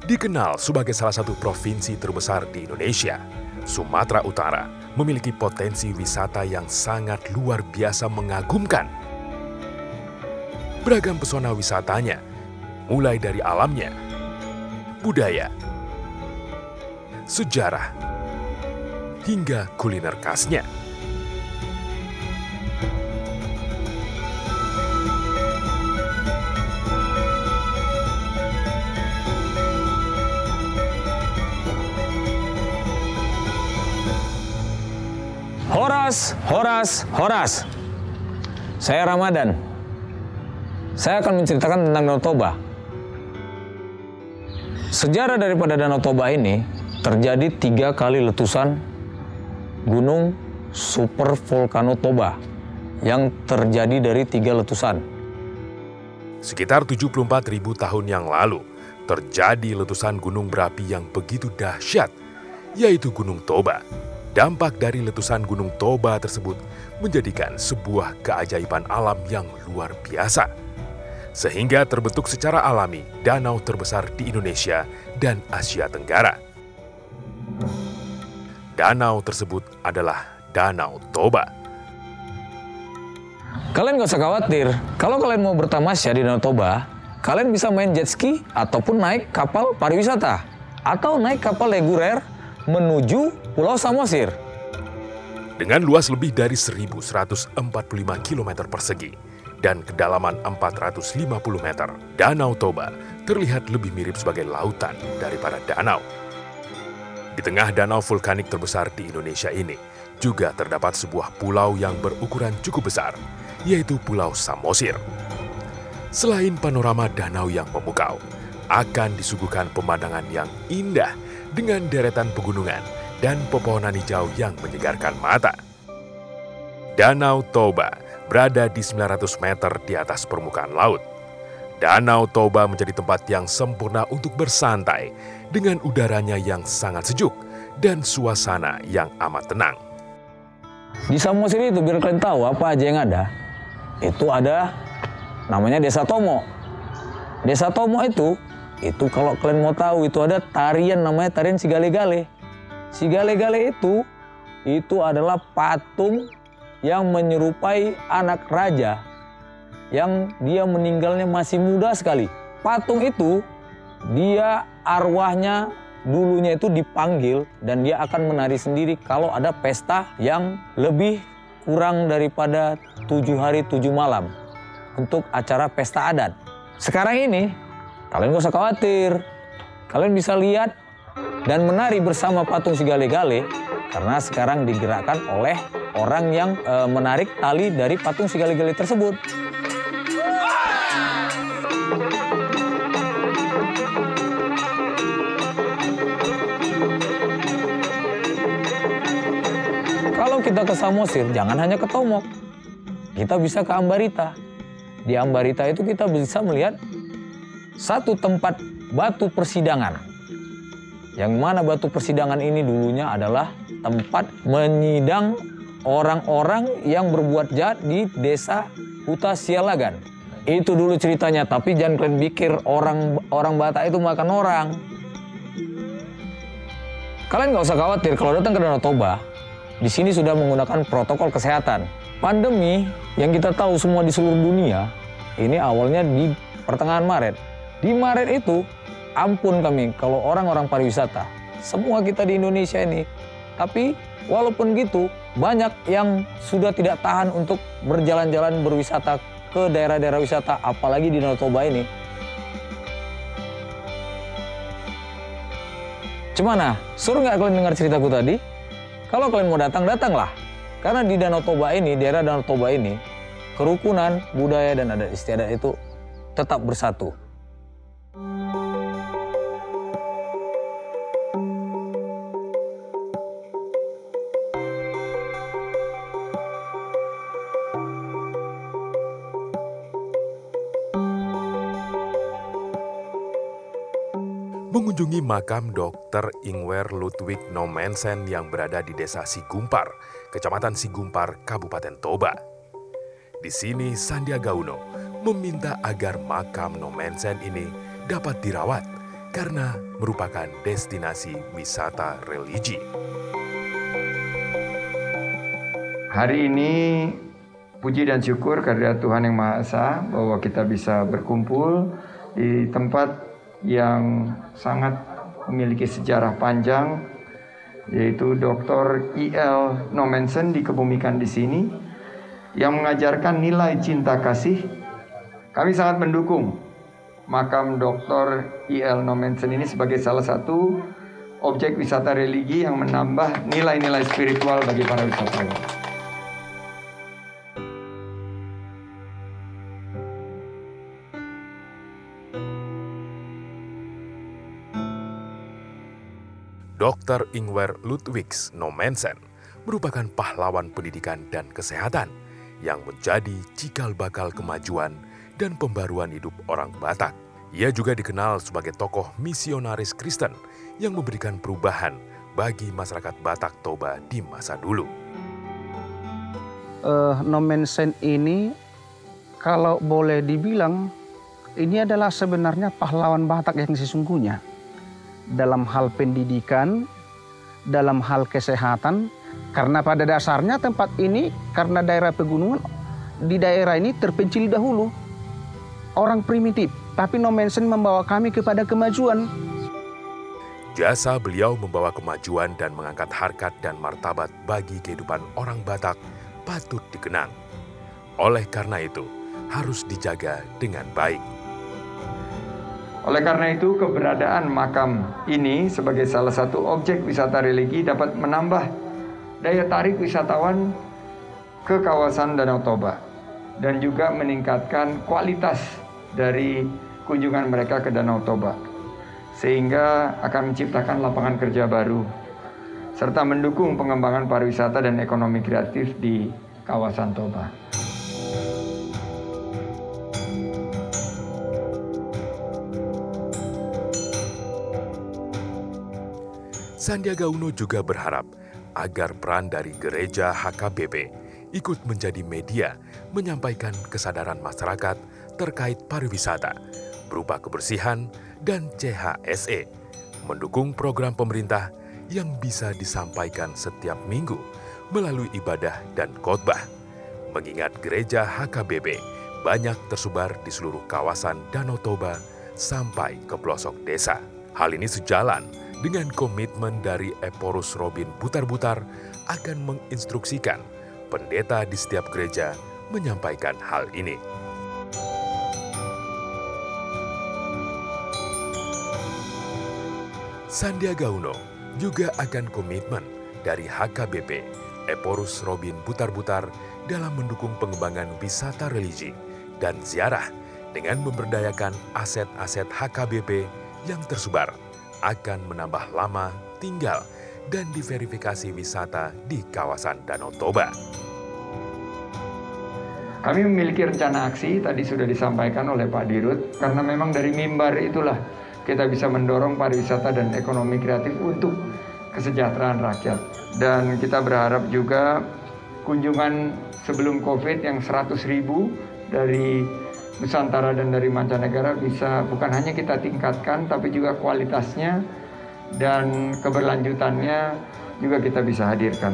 Dikenal sebagai salah satu provinsi terbesar di Indonesia, Sumatera Utara memiliki potensi wisata yang sangat luar biasa mengagumkan. Beragam pesona wisatanya, mulai dari alamnya, budaya, sejarah, hingga kuliner khasnya. Horas. Saya Ramadan. Saya akan menceritakan tentang Danau Toba. Sejarah daripada Danau Toba ini terjadi 3 kali letusan gunung super volcano Toba yang terjadi dari 3 letusan. Sekitar 74.000 tahun yang lalu, terjadi letusan gunung berapi yang begitu dahsyat, yaitu Gunung Toba. Dampak dari letusan Gunung Toba tersebut menjadikan sebuah keajaiban alam yang luar biasa. Sehingga terbentuk secara alami danau terbesar di Indonesia dan Asia Tenggara. Danau tersebut adalah Danau Toba. Kalian gak usah khawatir, kalau kalian mau bertamasya di Danau Toba, kalian bisa main jet ski ataupun naik kapal pariwisata. Atau naik kapal reguler menuju Pulau Samosir. Dengan luas lebih dari 1.145 km persegi dan kedalaman 450 meter, Danau Toba terlihat lebih mirip sebagai lautan daripada danau. Di tengah danau vulkanik terbesar di Indonesia ini, juga terdapat sebuah pulau yang berukuran cukup besar, yaitu Pulau Samosir. Selain panorama danau yang memukau, akan disuguhkan pemandangan yang indah dengan deretan pegunungan dan pepohonan hijau yang menyegarkan mata. Danau Toba berada di 900 meter di atas permukaan laut. Danau Toba menjadi tempat yang sempurna untuk bersantai dengan udaranya yang sangat sejuk dan suasana yang amat tenang. Di Samosir itu, biar kalian tahu apa aja yang ada, itu ada namanya Desa Tomo. Desa Tomo itu kalau kalian mau tahu, itu ada tarian namanya tarian Sigale-Gale. Sigale-Gale itu adalah patung yang menyerupai anak raja yang dia meninggalnya masih muda sekali. Patung itu, dia arwahnya dulunya itu dipanggil dan dia akan menari sendiri kalau ada pesta yang lebih kurang daripada 7 hari 7 malam untuk acara pesta adat. Sekarang ini, kalian gak usah khawatir. Kalian bisa lihat dan menari bersama patung Sigale-Gale karena sekarang digerakkan oleh orang yang menarik tali dari patung Sigale-Gale tersebut. Kalau kita ke Samosir, jangan hanya ke Tomok. Kita bisa ke Ambarita. Di Ambarita itu kita bisa melihat satu tempat batu persidangan. Yang mana batu persidangan ini dulunya adalah tempat menyidang orang-orang yang berbuat jahat di desa Huta Sialagan. Itu dulu ceritanya, tapi jangan kalian pikir orang Batak itu makan orang. Kalian nggak usah khawatir kalau datang ke Danau Toba, di sini sudah menggunakan protokol kesehatan. Pandemi yang kita tahu semua di seluruh dunia, ini awalnya di pertengahan Maret. Di Maret itu, ampun kami kalau orang-orang pariwisata. Semua kita di Indonesia ini. Tapi walaupun gitu, banyak yang sudah tidak tahan untuk berjalan-jalan berwisata ke daerah-daerah wisata, apalagi di Danau Toba ini. Gimana? Suruh nggak kalian dengar ceritaku tadi? Kalau kalian mau datang, datanglah. Karena di Danau Toba ini, daerah Danau Toba ini, kerukunan, budaya, dan adat istiadat itu tetap bersatu. Mengunjungi makam Dr. Ingwer Ludwig Nommensen yang berada di Desa Sigumpar, Kecamatan Sigumpar, Kabupaten Toba. Di sini Sandiaga Uno meminta agar makam Nommensen ini dapat dirawat karena merupakan destinasi wisata religi. Hari ini puji dan syukur kehadirat Tuhan Yang Maha Esa bahwa kita bisa berkumpul di tempat yang sangat memiliki sejarah panjang, yaitu Dr. I.L. Nommensen dikebumikan di sini yang mengajarkan nilai cinta kasih. Kami sangat mendukung makam Dr. I.L. Nommensen ini sebagai salah satu objek wisata religi yang menambah nilai-nilai spiritual bagi para wisatawan. Dr. Ingwer Ludwigs Nommensen merupakan pahlawan pendidikan dan kesehatan yang menjadi cikal bakal kemajuan dan pembaruan hidup orang Batak. Ia juga dikenal sebagai tokoh misionaris Kristen yang memberikan perubahan bagi masyarakat Batak Toba di masa dulu. Nommensen ini kalau boleh dibilang ini adalah sebenarnya pahlawan Batak yang sesungguhnya. Dalam hal pendidikan, dalam hal kesehatan, karena pada dasarnya tempat ini karena daerah pegunungan, di daerah ini terpencil dahulu orang primitif, tapi Nommensen membawa kami kepada kemajuan. Jasa beliau membawa kemajuan dan mengangkat harkat dan martabat bagi kehidupan orang Batak patut dikenang. Oleh karena itu, harus dijaga dengan baik. Oleh karena itu, keberadaan makam ini sebagai salah satu objek wisata religi dapat menambah daya tarik wisatawan ke kawasan Danau Toba dan juga meningkatkan kualitas dari kunjungan mereka ke Danau Toba, sehingga akan menciptakan lapangan kerja baru serta mendukung pengembangan pariwisata dan ekonomi kreatif di kawasan Toba. Sandiaga Uno juga berharap agar peran dari gereja HKBP ikut menjadi media menyampaikan kesadaran masyarakat terkait pariwisata berupa kebersihan dan CHSE, mendukung program pemerintah yang bisa disampaikan setiap minggu melalui ibadah dan khotbah. Mengingat gereja HKBP banyak tersebar di seluruh kawasan Danau Toba sampai ke pelosok desa. Hal ini sejalan dengan komitmen dari Eporus Robin Butar-Butar akan menginstruksikan pendeta di setiap gereja menyampaikan hal ini. Sandiaga Uno juga akan komitmen dari HKBP Eporus Robin Butar-Butar dalam mendukung pengembangan wisata religi dan ziarah dengan memberdayakan aset-aset HKBP yang tersebar akan menambah lama tinggal dan diverifikasi wisata di kawasan Danau Toba. Kami memiliki rencana aksi, tadi sudah disampaikan oleh Pak Dirut, karena memang dari mimbar itulah kita bisa mendorong pariwisata dan ekonomi kreatif untuk kesejahteraan rakyat. Dan kita berharap juga kunjungan sebelum COVID yang 100.000 dari Nusantara dan dari mancanegara bisa bukan hanya kita tingkatkan, tapi juga kualitasnya dan keberlanjutannya juga kita bisa hadirkan.